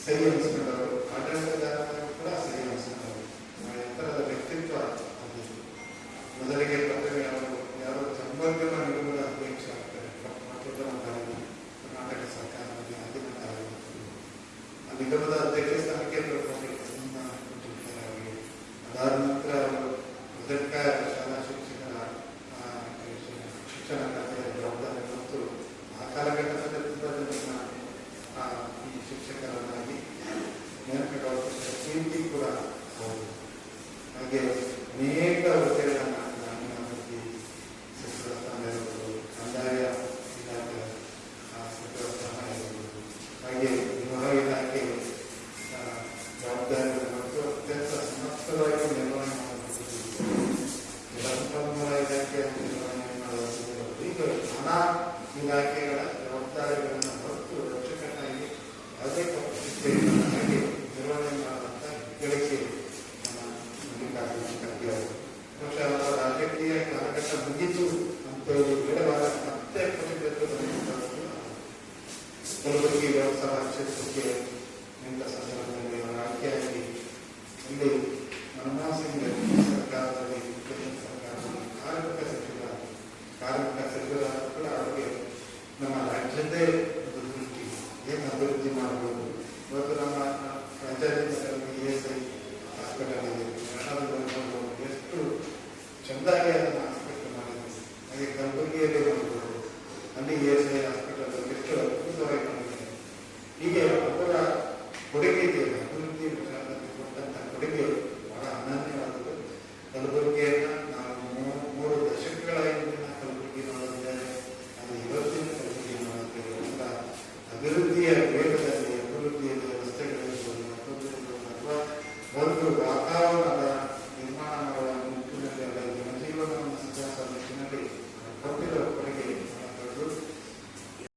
ಸಹಿ ಅನಿಸ್ಕೊಂಡವರು, ಆಡಳಿತಗಾರರು ಕೂಡ ಸಹಿ ಅನಿಸ್ಕೊಂಡವರು. ಎತ್ತರದ ವ್ಯಕ್ತಿತ್ವ ಹೊಂದಿದ್ರು. ಮೊದಲಿಗೆ ಪತ್ರವೇ ಅವರು ಯಾರೋ ಸಂಬಂಧನ ನಿಗಮದ ಅಧ್ಯಕ್ಷ ಆಗ್ತಾರೆ. ಮತ್ತೊಬ್ಬರ ಕರ್ನಾಟಕ ಸರ್ಕಾರದಲ್ಲಿ ಅಧಿಕಾರಿ. ಆ ನಿಗಮದ ಅಧ್ಯಕ್ಷ ಸ್ಥಾನಕ್ಕೆ ಕೊಟ್ಟಿರ್ತಾರೆ ಅವರಿಗೆ. ಅದಾದ ನಂತರ ಅವರು ಮೊದಲ ಶಾಲಾ ಶಿಕ್ಷಣ ಖಾತೆಯ ಜವಾಬ್ದಾರಿ ಮತ್ತು ಆ ಕಾಲಘಟ್ಟದಲ್ಲಿ ತುಂಬ ಜನ ಈ ಶಿಕ್ಷಕರನ್ನಾಗಿ ನೇಮಕಗೊಳಿಸಿದ ಕೀರ್ತಿ ಕೂಡ ಹೌದು. ಹಾಗೆ ಅನೇಕ ಹುದ್ದೆಗಳನ್ನು ಗ್ರಾಮೀಣಾಭಿವೃದ್ಧಿ ಸಚಿವರ ಸ್ಥಾನ ಇರಬಹುದು, ಕಂದಾಯ ಇಲಾಖೆ ಸಚಿವರ ಸ್ಥಾನ ಇರಬಹುದು, ಹಾಗೆ ಗೃಹ ಇಲಾಖೆ ಜವಾಬ್ದಾರಿಗಳು ಮತ್ತು ಅತ್ಯಂತ ಸಮರ್ಥವಾಗಿ ನಿರ್ವಹಣೆ ಮಾಡುವುದು, ಜಲಸಂಪನ್ಮೂಲ ಇಲಾಖೆಯ ನಿರ್ವಹಣೆ ಮಾಡುವುದು, ಈಗ ನಾನಾ ಇಲಾಖೆಗಳ ಜವಾಬ್ದಾರಿಗಳನ್ನು ಹೊತ್ತು ಅಚ್ಚುಕಟ್ಟಾಗಿ ಯಾವುದೇ ಹಾಗೆ ನಿರ್ವಹಣೆ ಮಾಡುವಂಥ ಹೆಗ್ಗಳಿಕೆ ಬಹುಶಃ ರಾಜಕೀಯ ಕಾಲಘಟ್ಟ ಮುಗಿತು ಅಂತೇಳಿ ಬೇಡವಾದ ಮತ್ತೆ ಕಲಬುರಗಿ ವ್ಯವಸಾಯ ಕ್ಷೇತ್ರಕ್ಕೆ ನಿಂತ ಸಂದರ್ಭದಲ್ಲಿ ಅವರ ಆಯ್ಕೆಯಾಗಿ ಇಲ್ಲಿ ಮನಮೋಹನ್ ಸಿಂಗ್ ಸರ್ಕಾರದಲ್ಲಿ ಸರ್ಕಾರದಲ್ಲಿ ಕಾರ್ಮಿಕ ಸಚಿವರಾದ ಕೂಡ ಅವರಿಗೆ ನಮ್ಮ ರಾಜ್ಯದ್ದೇ ಒಂದು ದೃಷ್ಟಿ ಏನು ಅಭಿವೃದ್ಧಿ ಮಾಡಬಹುದು. ಇವತ್ತು ನಮ್ಮ ರಾಜ್ಯಾದ್ಯಂತ ESI ಹಾಸ್ಪಿಟಲ್ ಇದೆ, ಎಷ್ಟು ಚೆಂದಾಗಿ ಅದನ್ನು ಹಾಸ್ಪಿಟಲ್ ಮಾಡಿದೆ. ಹಾಗೆ ಕಲಬುರಗಿಯಲ್ಲಿ ನೋಡಬಹುದು, ಅಲ್ಲಿ ESI ಹಾಸ್ಪಿಟಲ್ ಎಷ್ಟು ಅದ್ಭುತವಾಗಿ ಮಾಡಿದೆ. ಹೀಗೆ ಅವರ ಕೊಡುಗೆ ಇದೆಯಲ್ಲ, ಅಭಿವೃದ್ಧಿ ವಿಚಾರದಲ್ಲಿ ಕೊಟ್ಟಂಥ ಕೊಡುಗೆ ಬಹಳ ಅನನ್ಯವಾದದ್ದು. ಕಲಬುರಗಿಯನ್ನು ನಾವು 3 ದಶಕಗಳ ಹಿಂದಿನ ಕಲಬುರಗಿ ನೋಡಿದ್ರೆ ಅದು ಇವತ್ತಿನ ಕಲಬುರಗಿ ನೋಡಿದ್ರೆ ಅಭಿವೃದ್ಧಿಯ